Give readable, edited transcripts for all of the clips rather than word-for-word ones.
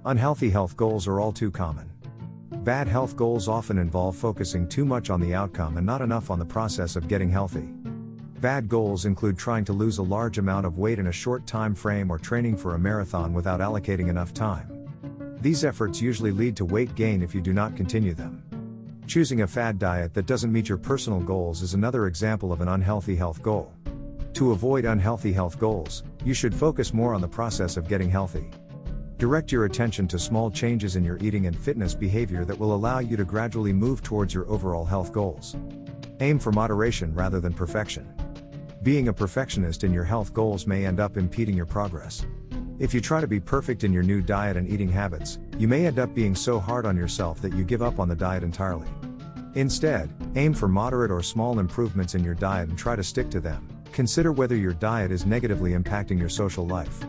Unhealthy health goals are all too common. Bad health goals often involve focusing too much on the outcome and not enough on the process of getting healthy. Bad goals include trying to lose a large amount of weight in a short time frame or training for a marathon without allocating enough time. These efforts usually lead to weight gain if you do not continue them. Choosing a fad diet that doesn't meet your personal goals is another example of an unhealthy health goal. To avoid unhealthy health goals, you should focus more on the process of getting healthy. Direct your attention to small changes in your eating and fitness behavior that will allow you to gradually move towards your overall health goals. Aim for moderation rather than perfection. Being a perfectionist in your health goals may end up impeding your progress. If you try to be perfect in your new diet and eating habits, you may end up being so hard on yourself that you give up on the diet entirely. Instead, aim for moderate or small improvements in your diet and try to stick to them. Consider whether your diet is negatively impacting your social life.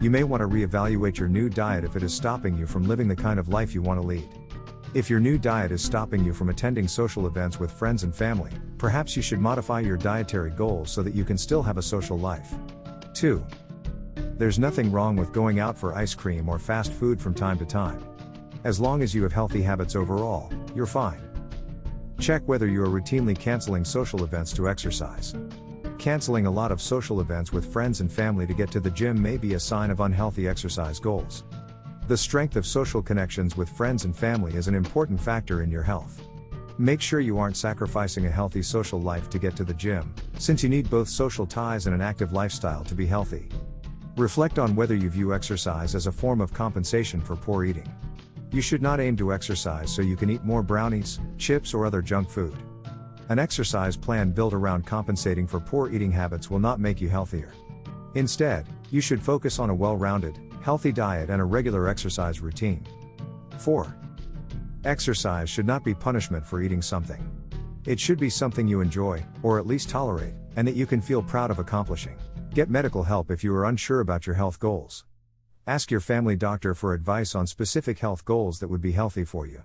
You may want to reevaluate your new diet if it is stopping you from living the kind of life you want to lead. If your new diet is stopping you from attending social events with friends and family, perhaps you should modify your dietary goals so that you can still have a social life. 2. There's nothing wrong with going out for ice cream or fast food from time to time. As long as you have healthy habits overall, you're fine. Check whether you are routinely canceling social events to exercise. Canceling a lot of social events with friends and family to get to the gym may be a sign of unhealthy exercise goals. The strength of social connections with friends and family is an important factor in your health. Make sure you aren't sacrificing a healthy social life to get to the gym, since you need both social ties and an active lifestyle to be healthy. Reflect on whether you view exercise as a form of compensation for poor eating. You should not aim to exercise so you can eat more brownies, chips, or other junk food. An exercise plan built around compensating for poor eating habits will not make you healthier. Instead, you should focus on a well-rounded, healthy diet and a regular exercise routine. 4. Exercise should not be punishment for eating something. It should be something you enjoy, or at least tolerate, and that you can feel proud of accomplishing. Get medical help if you are unsure about your health goals. Ask your family doctor for advice on specific health goals that would be healthy for you.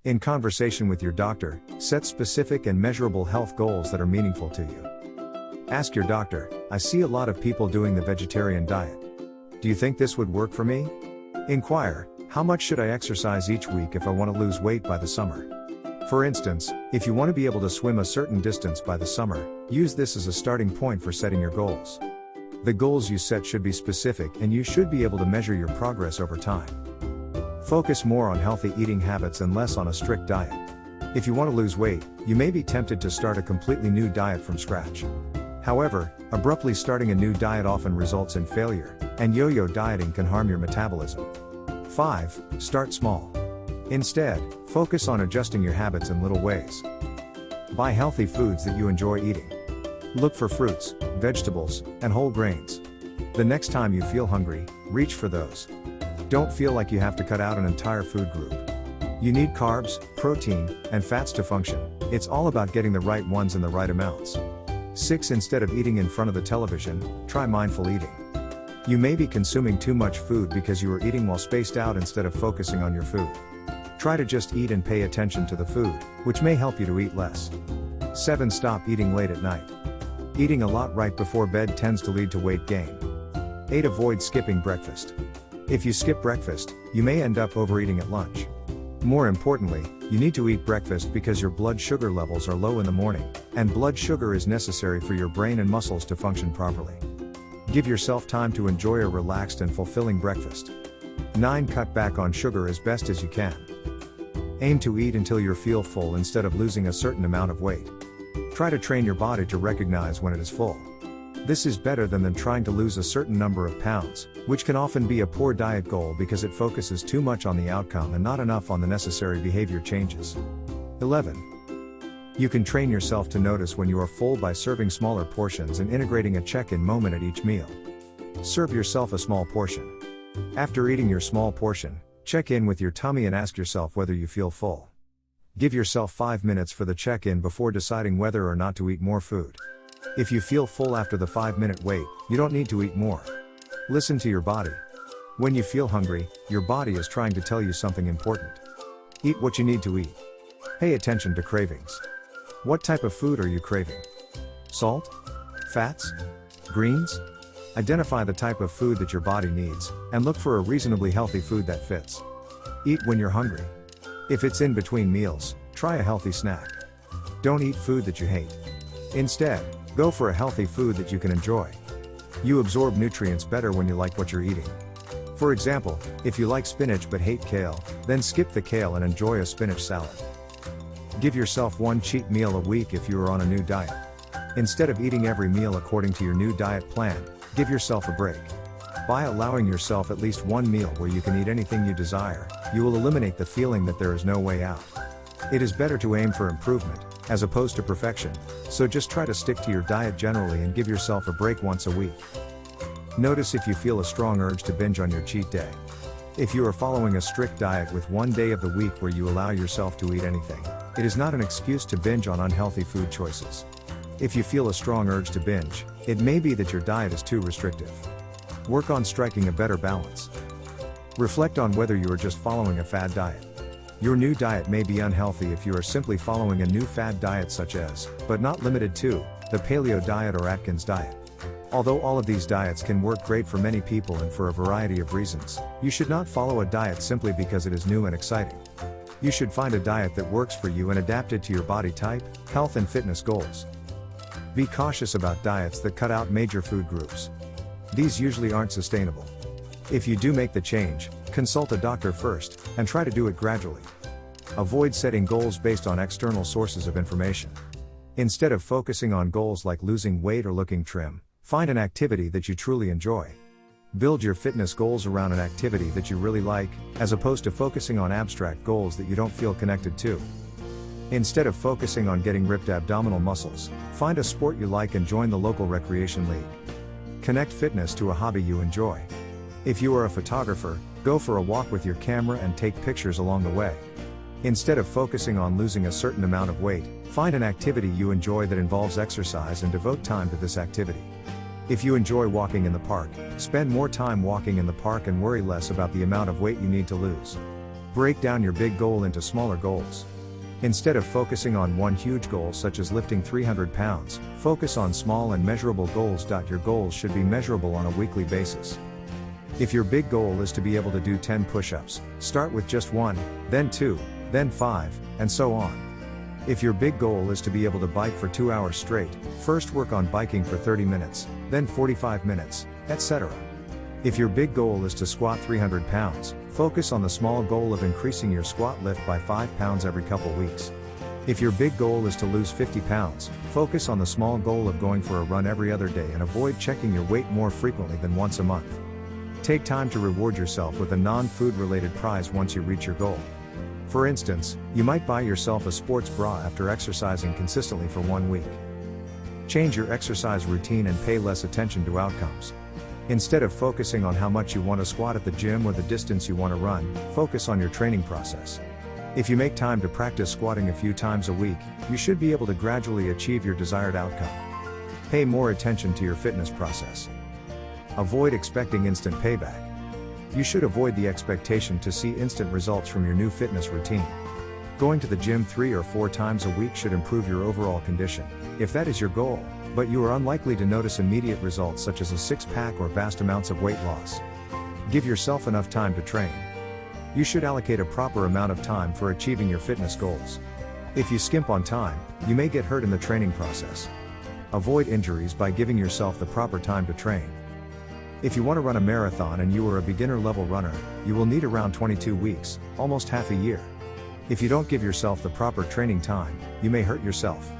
In conversation with your doctor, set specific and measurable health goals that are meaningful to you. Ask your doctor, I see a lot of people doing the vegetarian diet. Do you think this would work for me? Inquire, how much should I exercise each week if I want to lose weight by the summer? For instance, if you want to be able to swim a certain distance by the summer, use this as a starting point for setting your goals. The goals you set should be specific and you should be able to measure your progress over time. Focus more on healthy eating habits and less on a strict diet. If you want to lose weight, you may be tempted to start a completely new diet from scratch. However, abruptly starting a new diet often results in failure, and yo-yo dieting can harm your metabolism. 5. Start small. Instead, focus on adjusting your habits in little ways. Buy healthy foods that you enjoy eating. Look for fruits, vegetables, and whole grains. The next time you feel hungry, reach for those. Don't feel like you have to cut out an entire food group. You need carbs, protein, and fats to function. It's all about getting the right ones in the right amounts. 6. Instead of eating in front of the television, try mindful eating. You may be consuming too much food because you are eating while spaced out instead of focusing on your food. Try to just eat and pay attention to the food, which may help you to eat less. 7. Stop eating late at night. Eating a lot right before bed tends to lead to weight gain. 8. Avoid skipping breakfast. If you skip breakfast, you may end up overeating at lunch. More importantly, you need to eat breakfast because your blood sugar levels are low in the morning, and blood sugar is necessary for your brain and muscles to function properly. Give yourself time to enjoy a relaxed and fulfilling breakfast. 9. Cut back on sugar as best as you can. Aim to eat until you feel full instead of losing a certain amount of weight. Try to train your body to recognize when it is full. This is better than trying to lose a certain number of pounds, which can often be a poor diet goal because it focuses too much on the outcome and not enough on the necessary behavior changes. 11. You can train yourself to notice when you are full by serving smaller portions and integrating a check-in moment at each meal. Serve yourself a small portion. After eating your small portion, check in with your tummy and ask yourself whether you feel full. Give yourself 5 minutes for the check-in before deciding whether or not to eat more food. If you feel full after the 5-minute wait, you don't need to eat more. Listen to your body. When you feel hungry, your body is trying to tell you something important. Eat what you need to eat. Pay attention to cravings. What type of food are you craving? Salt? Fats? Greens? Identify the type of food that your body needs, and look for a reasonably healthy food that fits. Eat when you're hungry. If it's in between meals, try a healthy snack. Don't eat food that you hate. Instead, go for a healthy food that you can enjoy. You absorb nutrients better when you like what you're eating. For example, if you like spinach but hate kale, then skip the kale and enjoy a spinach salad. Give yourself one cheat meal a week if you are on a new diet. Instead of eating every meal according to your new diet plan, give yourself a break. By allowing yourself at least one meal where you can eat anything you desire, you will eliminate the feeling that there is no way out. It is better to aim for improvement, as opposed to perfection, so just try to stick to your diet generally and give yourself a break once a week. Notice if you feel a strong urge to binge on your cheat day. If you are following a strict diet with one day of the week where you allow yourself to eat anything, it is not an excuse to binge on unhealthy food choices. If you feel a strong urge to binge, it may be that your diet is too restrictive. Work on striking a better balance. Reflect on whether you are just following a fad diet. Your new diet may be unhealthy if you are simply following a new fad diet such as, but not limited to, the paleo diet or Atkins diet. Although all of these diets can work great for many people and for a variety of reasons, you should not follow a diet simply because it is new and exciting. You should find a diet that works for you and adapt it to your body type, health and fitness goals. Be cautious about diets that cut out major food groups. These usually aren't sustainable. If you do make the change, consult a doctor first, and try to do it gradually. Avoid setting goals based on external sources of information. Instead of focusing on goals like losing weight or looking trim, find an activity that you truly enjoy. Build your fitness goals around an activity that you really like, as opposed to focusing on abstract goals that you don't feel connected to. Instead of focusing on getting ripped abdominal muscles, find a sport you like and join the local recreation league. Connect fitness to a hobby you enjoy. If you are a photographer, go for a walk with your camera and take pictures along the way. Instead of focusing on losing a certain amount of weight, find an activity you enjoy that involves exercise and devote time to this activity. If you enjoy walking in the park, spend more time walking in the park and worry less about the amount of weight you need to lose. Break down your big goal into smaller goals. Instead of focusing on one huge goal such as lifting 300 pounds, focus on small and measurable goals. Your goals should be measurable on a weekly basis. If your big goal is to be able to do 10 push-ups, start with just 1, then 2, then 5, and so on. If your big goal is to be able to bike for 2 hours straight, first work on biking for 30 minutes, then 45 minutes, etc. If your big goal is to squat 300 pounds, focus on the small goal of increasing your squat lift by 5 pounds every couple weeks. If your big goal is to lose 50 pounds, focus on the small goal of going for a run every other day and avoid checking your weight more frequently than once a month. Take time to reward yourself with a non-food related prize once you reach your goal. For instance, you might buy yourself a sports bra after exercising consistently for 1 week. Change your exercise routine and pay less attention to outcomes. Instead of focusing on how much you want to squat at the gym or the distance you want to run, focus on your training process. If you make time to practice squatting a few times a week, you should be able to gradually achieve your desired outcome. Pay more attention to your fitness process. Avoid expecting instant payback. You should avoid the expectation to see instant results from your new fitness routine. Going to the gym 3 or 4 times a week should improve your overall condition, if that is your goal, but you are unlikely to notice immediate results such as a six-pack or vast amounts of weight loss. Give yourself enough time to train. You should allocate a proper amount of time for achieving your fitness goals. If you skimp on time, you may get hurt in the training process. Avoid injuries by giving yourself the proper time to train. If you want to run a marathon and you are a beginner level runner, you will need around 22 weeks, almost half a year. If you don't give yourself the proper training time, you may hurt yourself.